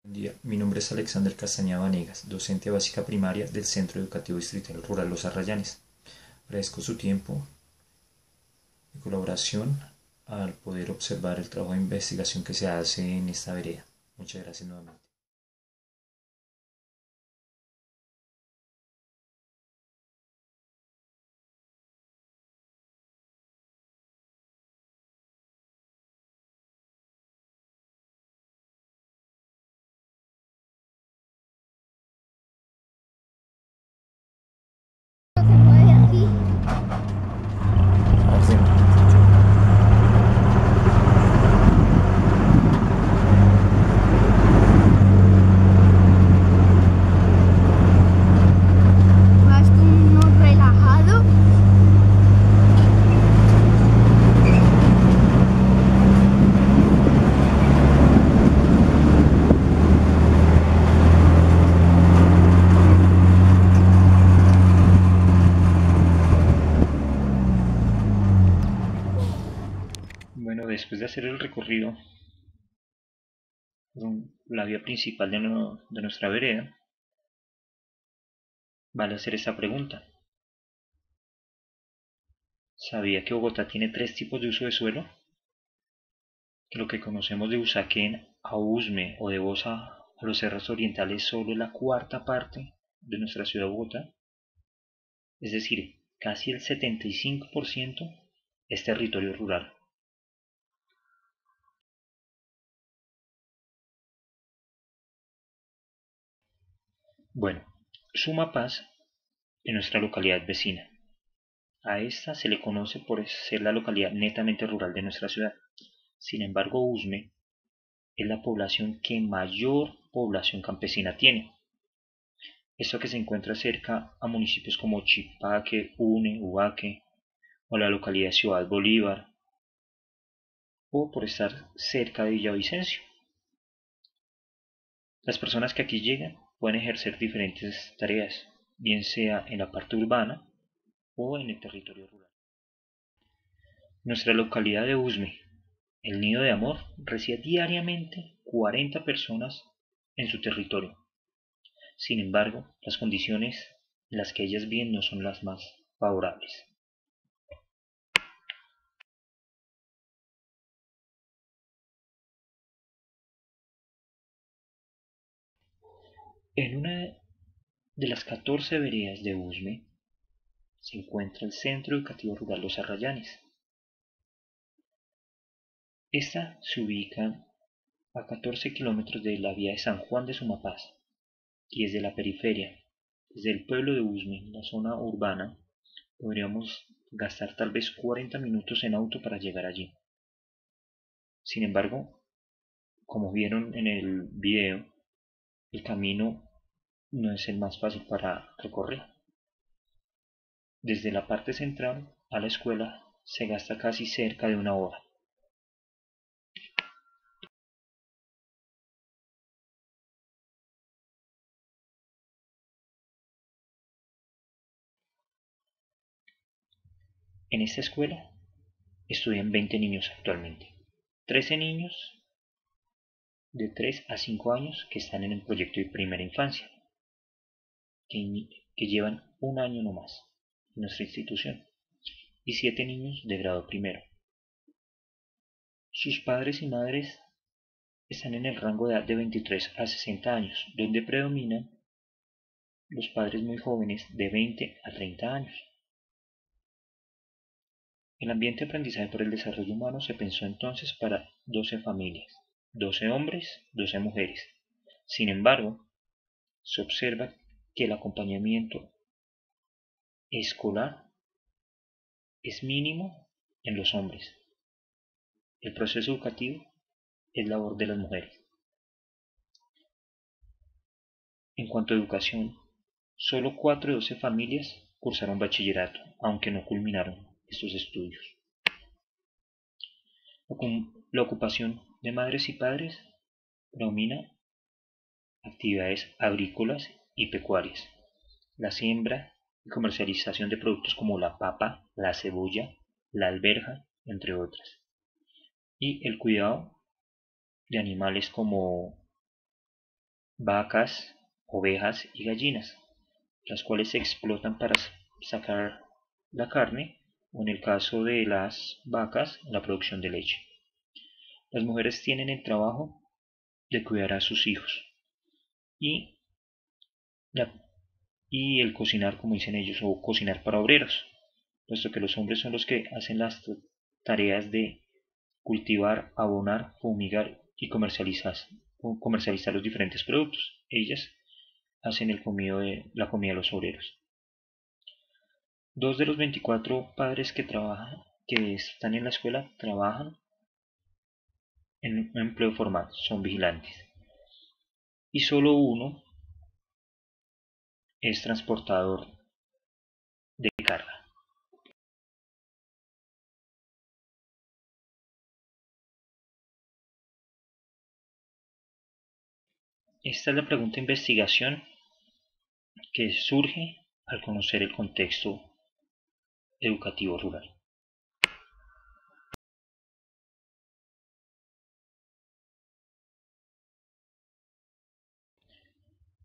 Buen día, mi nombre es Alexander Castañeda Vanegas, docente básica primaria del Centro Educativo Distrital Rural Los Arrayanes. Agradezco su tiempo y colaboración al poder observar el trabajo de investigación que se hace en esta vereda. Muchas gracias nuevamente. Más uno relajado. Bueno, después de hacer el recorrido por la vía principal de nuestra vereda, vale hacer esta pregunta. ¿Sabía que Bogotá tiene tres tipos de uso de suelo? Que lo que conocemos de Usaquén a Usme o de Bosa a los cerros orientales solo es la cuarta parte de nuestra ciudad de Bogotá. Es decir, casi el 75% es territorio rural. Bueno, Sumapaz es nuestra localidad vecina. A esta se le conoce por ser la localidad netamente rural de nuestra ciudad. Sin embargo, Usme es la población que mayor población campesina tiene. Esto que se encuentra cerca a municipios como Chipaque, Une, Ubaque o la localidad de Ciudad Bolívar, o por estar cerca de Villavicencio. Las personas que aquí llegan pueden ejercer diferentes tareas, bien sea en la parte urbana o en el territorio rural. Nuestra localidad de Usme, el Nido de Amor, recibe diariamente 40 personas en su territorio. Sin embargo, las condiciones en las que ellas viven no son las más favorables. En una de las 14 veredas de Usme se encuentra el Centro Educativo Rural Los Arrayanes. Esta se ubica a 14 kilómetros de la vía de San Juan de Sumapaz y desde la periferia, desde el pueblo de Usme, la zona urbana, podríamos gastar tal vez 40 minutos en auto para llegar allí. Sin embargo, como vieron en el video, el camino no es el más fácil para recorrer. Desde la parte central a la escuela se gasta casi cerca de una hora. En esta escuela estudian 20 niños actualmente. 13 niños de 3 a 5 años que están en el proyecto de primera infancia, que llevan un año no más en nuestra institución, y 7 niños de grado primero. Sus padres y madres están en el rango de edad de 23 a 60 años, donde predominan los padres muy jóvenes de 20 a 30 años. El ambiente de aprendizaje por el desarrollo humano se pensó entonces para 12 familias, 12 hombres, 12 mujeres. Sin embargo, se observa que el acompañamiento escolar es mínimo en los hombres. El proceso educativo es labor de las mujeres. En cuanto a educación, solo 4 de 12 familias cursaron bachillerato, aunque no culminaron estos estudios. La ocupación de madres y padres predomina actividades agrícolas y pecuarias, la siembra y comercialización de productos como la papa, la cebolla, la alberja, entre otras, y el cuidado de animales como vacas, ovejas y gallinas, las cuales se explotan para sacar la carne, o en el caso de las vacas, la producción de leche. Las mujeres tienen el trabajo de cuidar a sus hijos y, y el cocinar, como dicen ellos, o cocinar para obreros, puesto que los hombres son los que hacen las tareas de cultivar, abonar, fumigar y comercializar los diferentes productos. Ellas hacen la comida de los obreros. 2 de los 24 padres que están en la escuela, trabajan en un empleo formal, son vigilantes. Y solo uno es transportador de carga. Esta es la pregunta de investigación que surge al conocer el contexto educativo rural.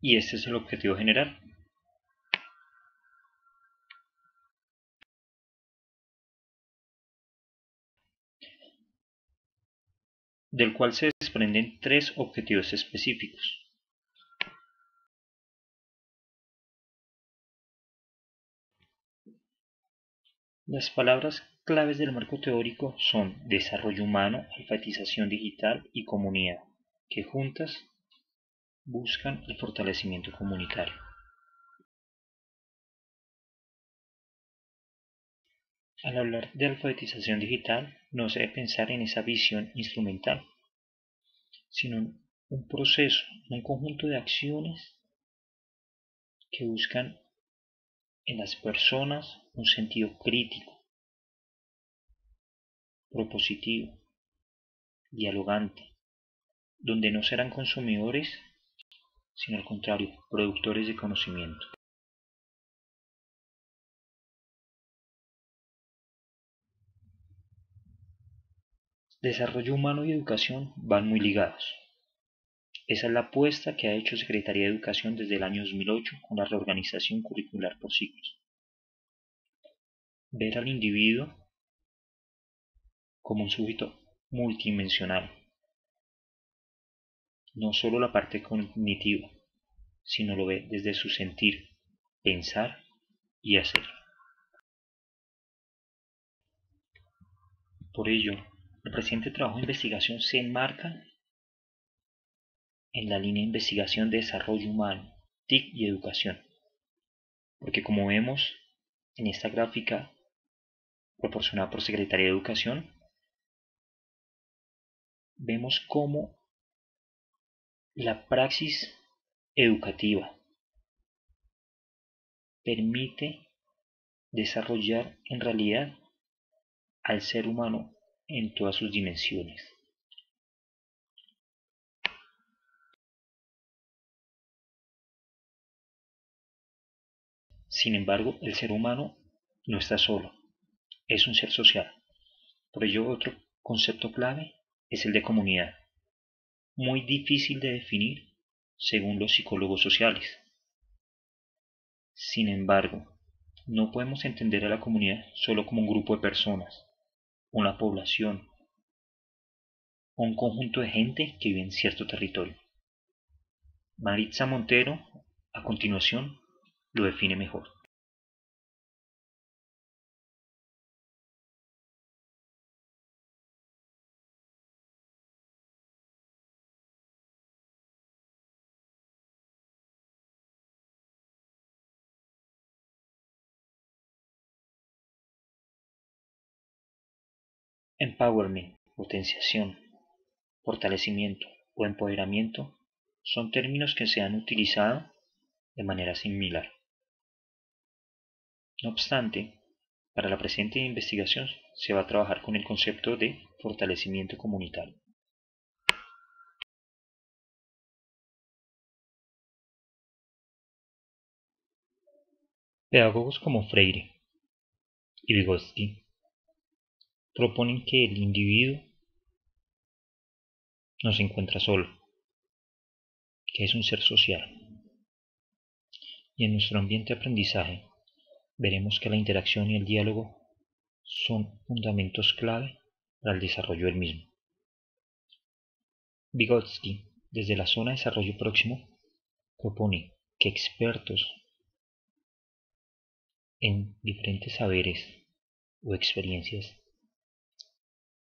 Y este es el objetivo general. Del cual se desprenden 3 objetivos específicos. Las palabras claves del marco teórico son desarrollo humano, alfabetización digital y comunidad, que juntas buscan el fortalecimiento comunitario. Al hablar de alfabetización digital, no se debe pensar en esa visión instrumental, sino en un proceso, un conjunto de acciones que buscan en las personas un sentido crítico, propositivo, dialogante, donde no serán consumidores, sino al contrario, productores de conocimiento. Desarrollo humano y educación van muy ligados. Esa es la apuesta que ha hecho Secretaría de Educación desde el año 2008 con la reorganización curricular por ciclos. Ver al individuo como un sujeto multidimensional, no solo la parte cognitiva, sino lo ve desde su sentir, pensar y hacer. Por ello, el presente trabajo de investigación se enmarca en la línea de investigación de desarrollo humano, TIC y educación, porque como vemos en esta gráfica proporcionada por Secretaría de Educación, vemos cómo la praxis educativa permite desarrollar en realidad al ser humano en todas sus dimensiones. Sin embargo, el ser humano no está solo, es un ser social. Por ello, otro concepto clave es el de comunidad, muy difícil de definir según los psicólogos sociales. Sin embargo, no podemos entender a la comunidad solo como un grupo de personas, una población o un conjunto de gente que vive en cierto territorio. Maritza Montero, a continuación, lo define mejor. Empowerment, potenciación, fortalecimiento o empoderamiento son términos que se han utilizado de manera similar. No obstante, para la presente investigación se va a trabajar con el concepto de fortalecimiento comunitario. Pedagogos como Freire y Vygotsky proponen que el individuo no se encuentra solo, que es un ser social. Y en nuestro ambiente de aprendizaje veremos que la interacción y el diálogo son fundamentos clave para el desarrollo del mismo. Vygotsky, desde la zona de desarrollo próximo, propone que expertos en diferentes saberes o experiencias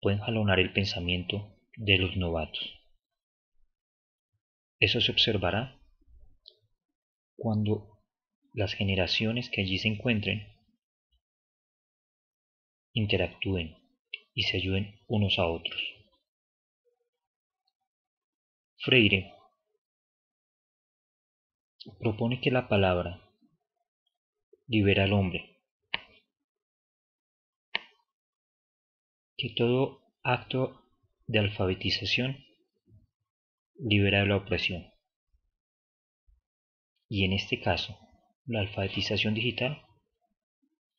pueden jalonar el pensamiento de los novatos. Eso se observará cuando las generaciones que allí se encuentren interactúen y se ayuden unos a otros. Freire propone que la palabra libera al hombre, que todo acto de alfabetización libera de la opresión. Y en este caso, la alfabetización digital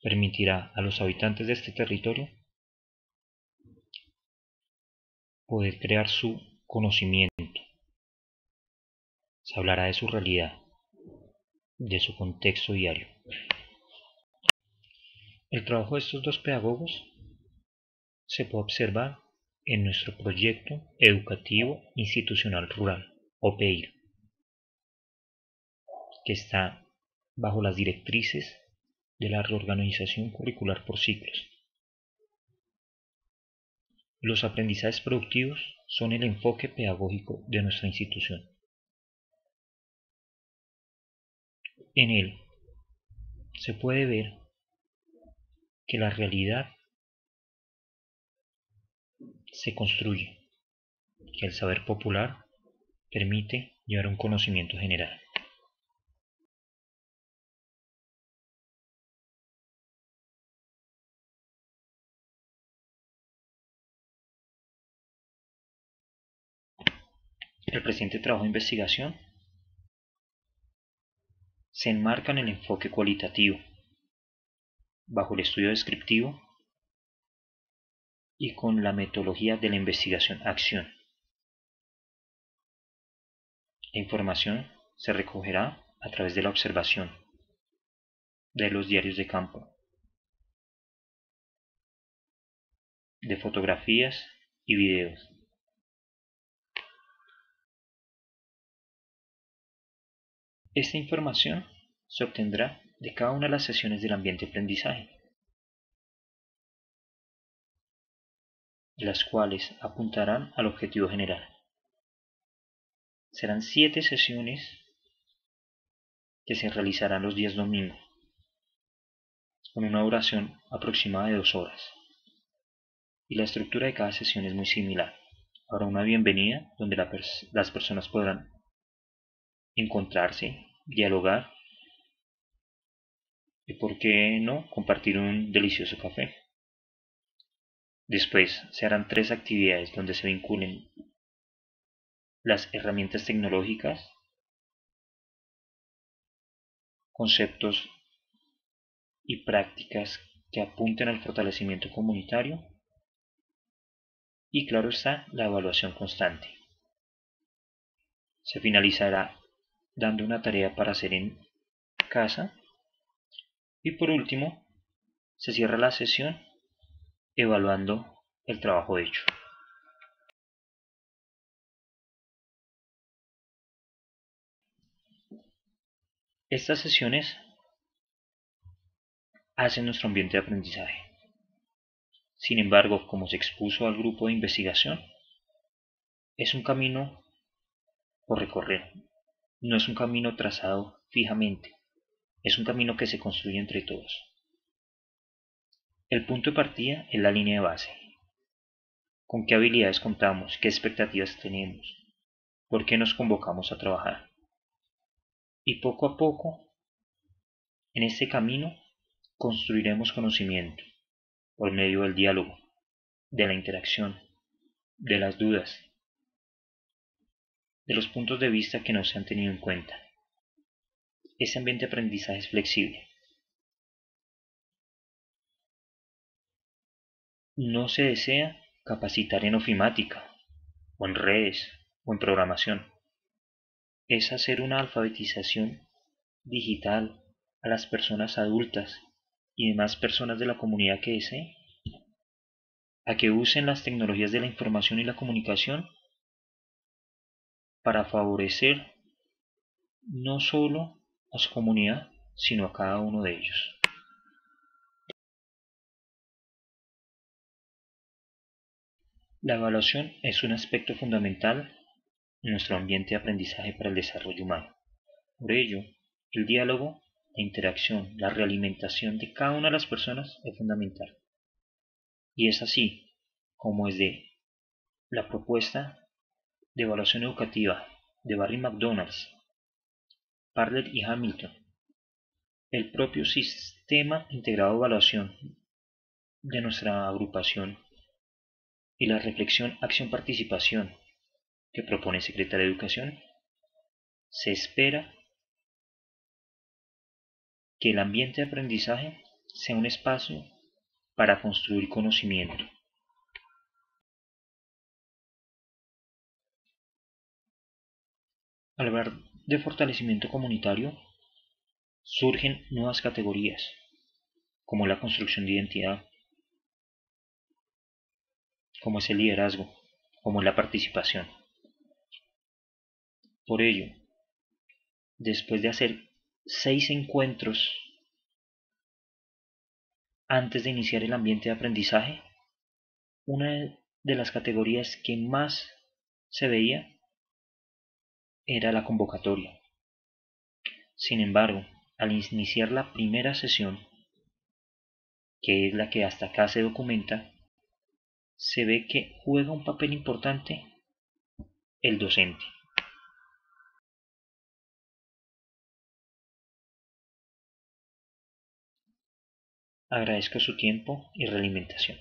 permitirá a los habitantes de este territorio poder crear su conocimiento. Se hablará de su realidad, de su contexto diario. El trabajo de estos dos pedagogos se puede observar en nuestro proyecto educativo institucional rural, o PEIR, que está bajo las directrices de la reorganización curricular por ciclos. Los aprendizajes productivos son el enfoque pedagógico de nuestra institución. En él se puede ver que la realidad se construye, que el saber popular permite llevar un conocimiento general. El presente trabajo de investigación se enmarca en el enfoque cualitativo, bajo el estudio descriptivo y con la metodología de la investigación-acción. La información se recogerá a través de la observación de los diarios de campo, de fotografías y videos. Esta información se obtendrá de cada una de las sesiones del ambiente de aprendizaje, las cuales apuntarán al objetivo general. Serán 7 sesiones que se realizarán los días domingos, con una duración aproximada de 2 horas. Y la estructura de cada sesión es muy similar. Habrá una bienvenida donde las personas podrán encontrarse, dialogar y, por qué no, compartir un delicioso café. Después se harán 3 actividades donde se vinculen las herramientas tecnológicas, conceptos y prácticas que apunten al fortalecimiento comunitario y, claro está, la evaluación constante. Se finalizará dando una tarea para hacer en casa y, por último, se cierra la sesión evaluando el trabajo hecho. Estas sesiones hacen nuestro ambiente de aprendizaje. Sin embargo, como se expuso al grupo de investigación, es un camino por recorrer, no es un camino trazado fijamente, es un camino que se construye entre todos. El punto de partida es la línea de base. ¿Con qué habilidades contamos? ¿Qué expectativas tenemos? ¿Por qué nos convocamos a trabajar? Y poco a poco, en este camino, construiremos conocimiento por medio del diálogo, de la interacción, de las dudas, de los puntos de vista que no se han tenido en cuenta. Ese ambiente de aprendizaje es flexible. No se desea capacitar en ofimática, o en redes, o en programación. es hacer una alfabetización digital a las personas adultas y demás personas de la comunidad que deseen, a que usen las tecnologías de la información y la comunicación para favorecer no solo a su comunidad, sino a cada uno de ellos. La evaluación es un aspecto fundamental en nuestro ambiente de aprendizaje para el desarrollo humano. Por ello, el diálogo, la interacción, la realimentación de cada una de las personas es fundamental. Y es así como desde la propuesta de evaluación educativa de Barry McDonald, Parler y Hamilton, el propio sistema integrado de evaluación de nuestra agrupación y la reflexión acción-participación que propone el secretario de Educación, se espera que el ambiente de aprendizaje sea un espacio para construir conocimiento. Al hablar de fortalecimiento comunitario, surgen nuevas categorías, como la construcción de identidad, como es el liderazgo, como es la participación. Por ello, después de hacer 6 encuentros antes de iniciar el ambiente de aprendizaje, una de las categorías que más se veía era la convocatoria. Sin embargo, al iniciar la primera sesión, que es la que hasta acá se documenta, se ve que juega un papel importante el docente. Agradezco su tiempo y realimentación.